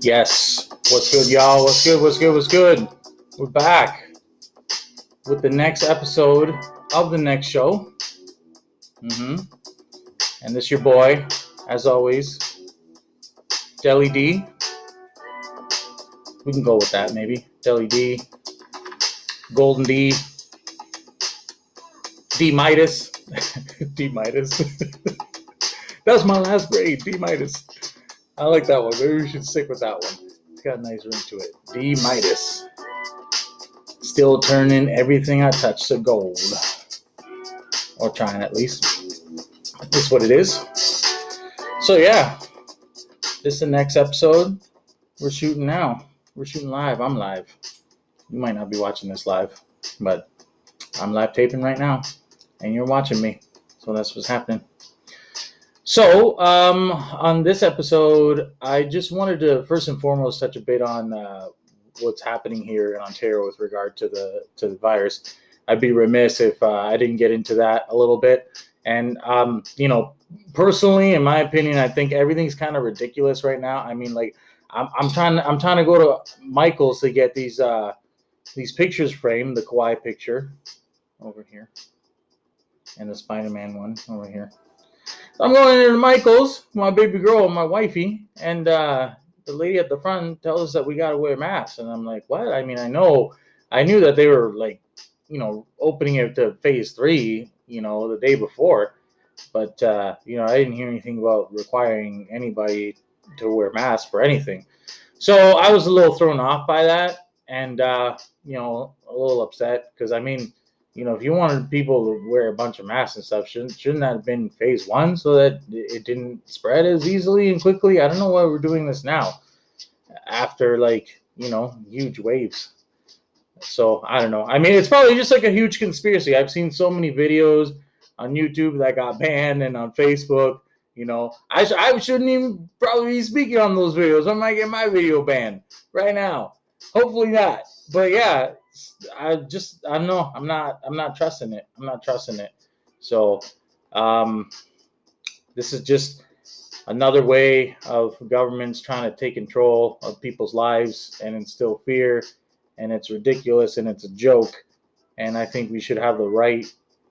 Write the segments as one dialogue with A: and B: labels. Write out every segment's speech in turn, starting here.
A: Yes. What's good, y'all? What's good? What's good? What's good? We're back with the next episode of the next show. Mm-hmm. And this your boy, as always, Jelly D. We can go with that maybe. Jelly D, Golden D, D Midas, D Midas. That was my last grade, D Midas. I like that one. Maybe we should stick with that one. It's got a nice ring to it. D Midas. Still turning everything I touch to gold. Or trying at least. That's what it is. So yeah, this is the next episode. We're shooting now. We're shooting live. I'm live. You might not be watching this live, but I'm live taping right now, and you're watching me. So that's what's happening. So on this episode, I just wanted to first and foremost touch a bit on what's happening here in Ontario with regard to the virus. I'd be remiss if I didn't get into that a little bit. And personally, in my opinion, I think everything's kind of ridiculous right now. I mean, like, I'm trying to go to Michael's to get these pictures framed. The Kawhi picture over here, and the Spider-Man one over here. So I'm going into Michael's, my baby girl, my wifey, and the lady at the front tells us that we got to wear masks. And I'm like, what? I mean, I knew that they were like, opening it to phase 3, the day before. But, I didn't hear anything about requiring anybody to wear masks for anything. So I was a little thrown off by that and, a little upset because, I mean, if you wanted people to wear a bunch of masks and stuff, shouldn't that have been phase 1 so that it didn't spread as easily and quickly? I don't know why we're doing this now after, like, huge waves. So I don't know. I mean, it's probably just like a huge conspiracy. I've seen so many videos on YouTube that got banned and on Facebook. I shouldn't even probably be speaking on those videos. I might get my video banned right now. Hopefully not. But yeah, I know I'm not trusting it. I'm not trusting it. So um, this is just another way of governments trying to take control of people's lives and instill fear, and it's ridiculous and it's a joke. And I think we should have the right,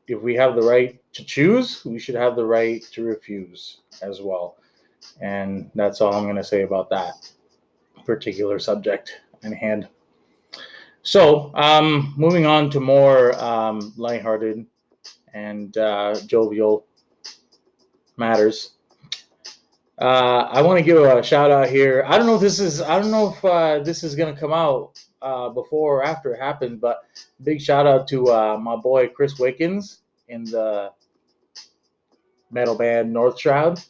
A: if we have the right to choose, we should have the right to refuse as well. And that's all I'm going to say about that particular subject in hand. So, moving on to more lighthearted and jovial matters. I want to give a shout out here. I don't know if this is gonna come out before or after it happens, but big shout out to my boy Chris Wickens in the metal band North Shroud,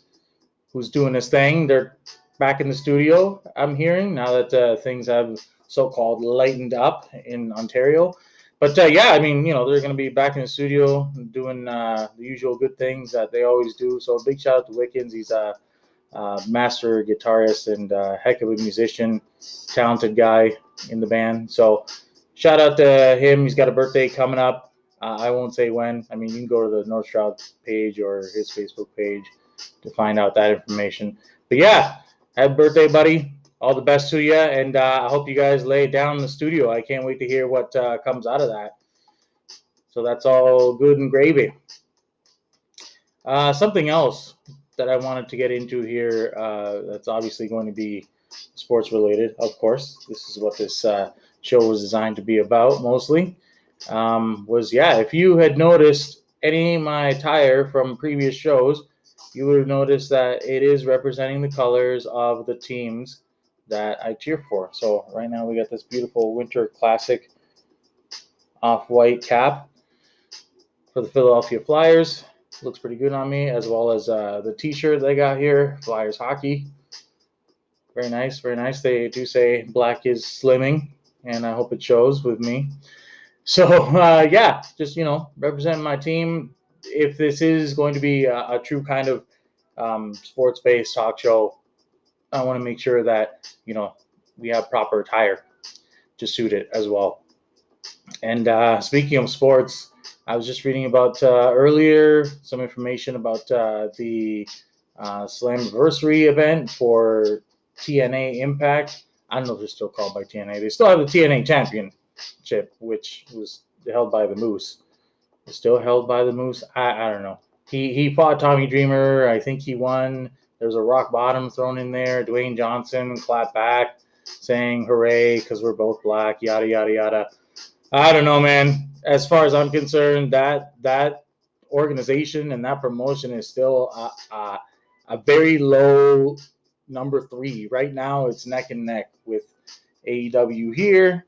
A: who's doing his thing. They're back in the studio. I'm hearing now that things have so-called lightened up in Ontario. But yeah, I mean, they're going to be back in the studio doing the usual good things that they always do. So big shout out to Wickens. He's a master guitarist and heck of a musician, talented guy in the band. So shout out to him. He's got a birthday coming up. I won't say when. I mean, you can go to the North Shroud page or his Facebook page to find out that information. But yeah, happy birthday, buddy. All the best to you, and I hope you guys lay it down in the studio. I can't wait to hear what comes out of that. So that's all good and gravy. Something else that I wanted to get into here that's obviously going to be sports related, of course. This is what this show was designed to be about mostly. If you had noticed any of my attire from previous shows, you would have noticed that it is representing the colors of the teams that I cheer for. So right now we got this beautiful winter classic off-white cap for the Philadelphia Flyers. Looks pretty good on me, as well as the t-shirt they got here, Flyers hockey. Very nice, very nice. They do say black is slimming, and I hope it shows with me. So yeah, just representing my team. If this is going to be a true kind of sports-based talk show, I want to make sure that we have proper attire to suit it as well. And speaking of sports, I was just reading about earlier some information about the Slammiversary event for TNA Impact. I don't know if they're still called by TNA. They still have the TNA Championship, which was held by the Moose. It's still held by the Moose. I don't know. He fought Tommy Dreamer. I think he won. There's a rock bottom thrown in there. Dwayne Johnson clapped back, saying "Hooray!" because we're both black. Yada yada yada. I don't know, man. As far as I'm concerned, that organization and that promotion is still a very low number 3 right now. It's neck and neck with AEW here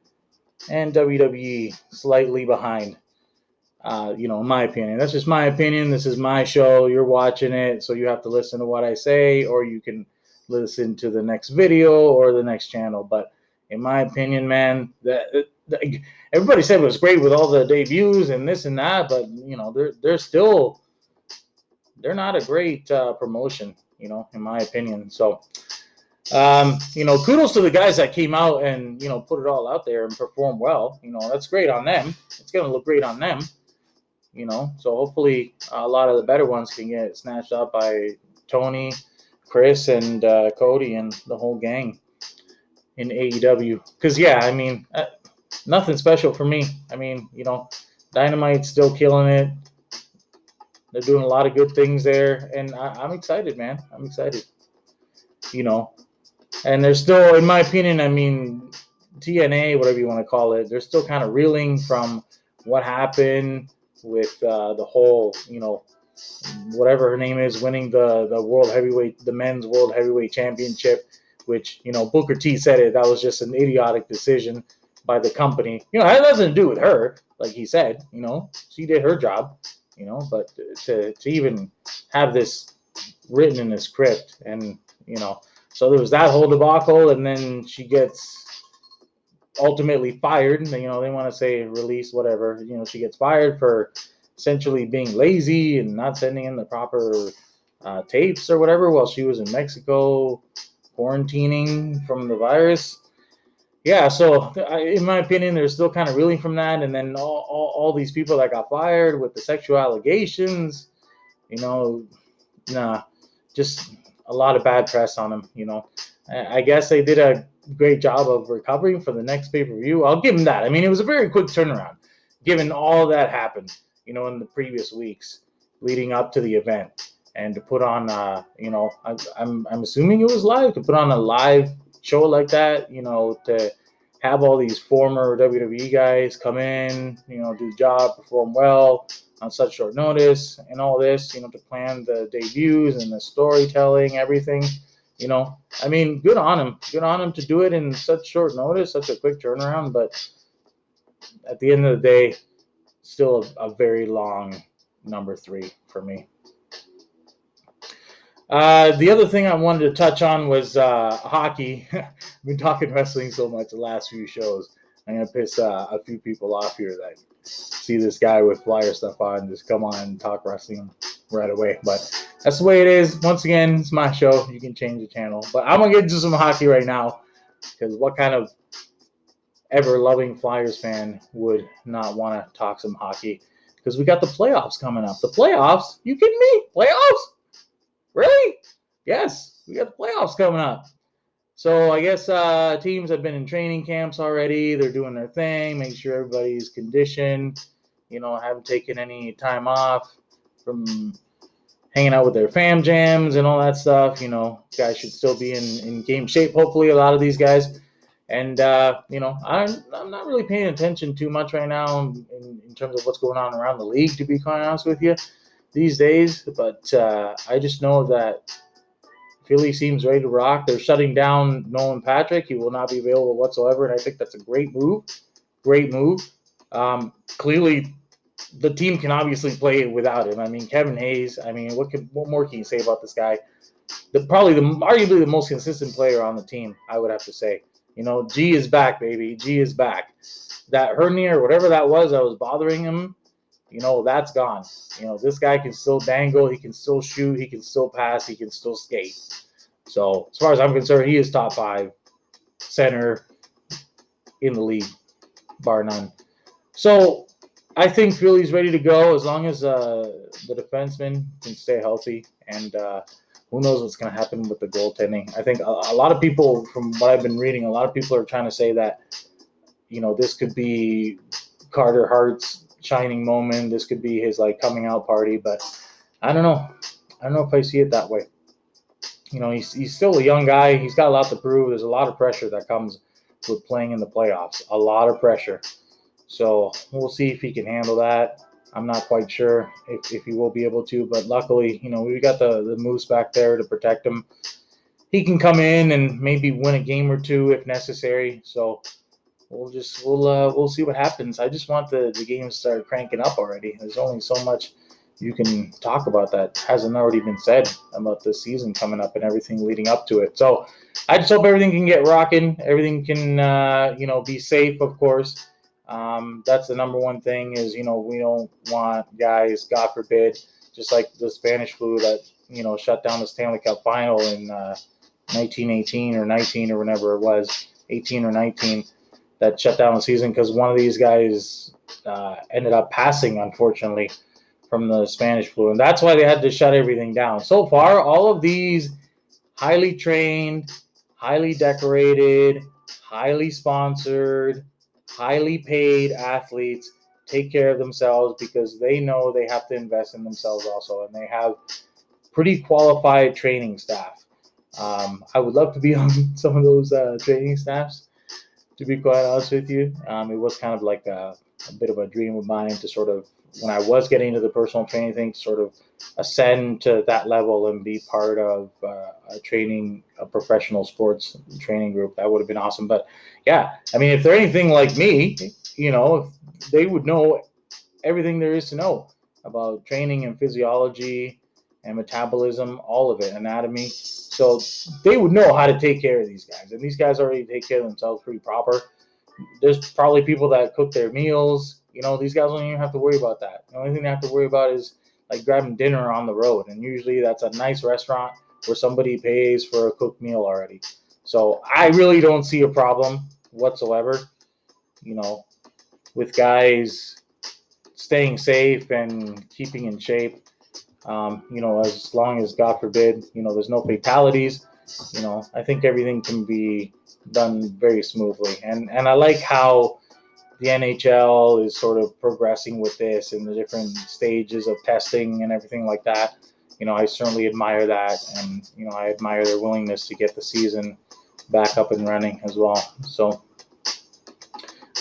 A: and WWE slightly behind. In my opinion, that's just my opinion. This is my show. You're watching it, so you have to listen to what I say, or you can listen to the next video or the next channel. But in my opinion, man, everybody said it was great with all the debuts and this and that, but they're not a great promotion. In my opinion. So, kudos to the guys that came out and put it all out there and performed well. That's great on them. It's gonna look great on them. So hopefully a lot of the better ones can get snatched up by Tony, Chris, and Cody and the whole gang in AEW. Because nothing special for me. Dynamite's still killing it. They're doing a lot of good things there, and I'm excited, man. I'm excited. And they're still, in my opinion, TNA, whatever you want to call it, they're still kind of reeling from what happened with the whole, whatever her name is, winning the men's world heavyweight championship, which, Booker T said that was just an idiotic decision by the company. It had nothing to do with her, like he said. She did her job. But to even have this written in the script, and so there was that whole debacle, and then she gets ultimately fired. They want to say release, whatever. She gets fired for essentially being lazy and not sending in the proper tapes or whatever while she was in Mexico quarantining from the virus. Yeah, so in my opinion, they're still kind of reeling from that. And then all these people that got fired with the sexual allegations, nah, just a lot of bad press on them. I guess they did a great job of recovering for the next pay-per-view. I'll give them that. It was a very quick turnaround, given all that happened, in the previous weeks leading up to the event, and to put on, I'm assuming it was live, to put on a live show like that, to have all these former WWE guys come in, do the job, perform well on such short notice, and all this, to plan the debuts and the storytelling, everything. Good on him. Good on him to do it in such short notice, such a quick turnaround. But at the end of the day, still a very long number 3 for me. The other thing I wanted to touch on was hockey. I've been talking wrestling so much the last few shows. I'm going to piss a few people off here that see this guy with flyer stuff on, just come on and talk wrestling right away. But that's the way it is. Once again, it's my show. You can change the channel. But I'm going to get into some hockey right now, because what kind of ever-loving Flyers fan would not want to talk some hockey? Because we got the playoffs coming up. The playoffs? You kidding me? Playoffs? Really? Yes, we got the playoffs coming up. So I guess teams have been in training camps already. They're doing their thing, making sure everybody's conditioned. Haven't taken any time off from hanging out with their fam jams and all that stuff. Guys should still be in game shape, hopefully, a lot of these guys. And, I'm not really paying attention too much right now in terms of what's going on around the league, to be quite honest with you, these days. But I just know that Philly seems ready to rock. They're shutting down Nolan Patrick. He will not be available whatsoever, and I think that's a great move. Great move. Clearly, the team can obviously play without him. Kevin Hayes. What more can you say about this guy? Arguably the most consistent player on the team, I would have to say. G is back, baby. G is back. That hernia or whatever that was bothering him, that's gone. This guy can still dangle. He can still shoot. He can still pass. He can still skate. So as far as I'm concerned, he is top 5 center in the league, bar none. So I think Philly's ready to go as long as the defenseman can stay healthy. And who knows what's going to happen with the goaltending. I think a lot of people, from what I've been reading, a lot of people are trying to say that, this could be Carter Hart's shining moment. This could be his like coming out party, but I don't know. I don't know if I see it that way. He's still a young guy. He's got a lot to prove. There's a lot of pressure that comes with playing in the playoffs. A lot of pressure. So we'll see if he can handle that. I'm not quite sure if he will be able to, but luckily, we got the Moose back there to protect him. He can come in and maybe win a game or two if necessary. So we'll see what happens. I just want the games to start cranking up already. There's only so much you can talk about that hasn't already been said about the season coming up and everything leading up to it. So I just hope everything can get rocking. Everything can be safe, of course. That's the number one thing is we don't want guys, God forbid, just like the Spanish flu that shut down the Stanley Cup final in 1918 or 19 or whenever it was, 18 or 19, that shut down the season because one of these guys ended up passing, unfortunately, from the Spanish flu. And that's why they had to shut everything down. So far, all of these highly trained, highly decorated, highly sponsored, highly paid athletes take care of themselves because they know they have to invest in themselves also. And they have pretty qualified training staff. I would love to be on some of those training staffs, to be quite honest with you. It was kind of like a bit of a dream of mine to sort of, when I was getting into the personal training thing, to sort of ascend to that level and be part of a professional sports training group. That would have been awesome. But yeah, I mean, if they're anything like me, if they would know everything there is to know about training and physiology and metabolism, all of it, anatomy. So they would know how to take care of these guys. And these guys already take care of themselves pretty proper. There's probably people that cook their meals. These guys don't even have to worry about that. The only thing they have to worry about is like grabbing dinner on the road. And usually that's a nice restaurant where somebody pays for a cooked meal already. So I really don't see a problem whatsoever, with guys staying safe and keeping in shape. As long as God forbid, there's no fatalities. I think everything can be done very smoothly. And I like how the NHL is sort of progressing with this and the different stages of testing and everything like that. I certainly admire that, and I admire their willingness to get the season back up and running as well. So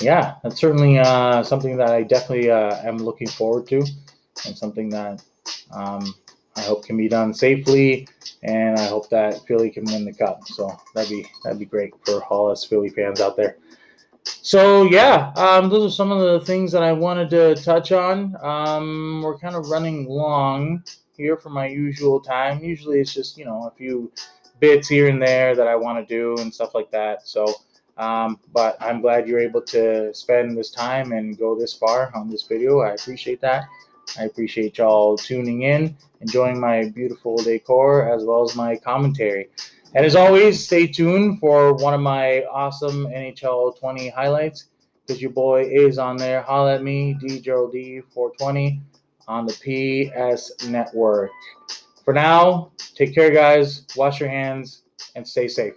A: yeah, that's certainly something that I definitely am looking forward to, and something that I hope can be done safely, and I hope that Philly can win the cup. So that'd be great for all us Philly fans out there. So yeah, those are some of the things that I wanted to touch on. We're kind of running long here for my usual time. Usually it's just a few bits here and there that I want to do and stuff like that. So, but I'm glad you're able to spend this time and go this far on this video. I appreciate that. I appreciate y'all tuning in, enjoying my beautiful decor as well as my commentary. And as always, stay tuned for one of my awesome NHL 20 highlights, because your boy is on there. Holla at me, DGerald420 on the PS Network. For now, take care, guys. Wash your hands and stay safe.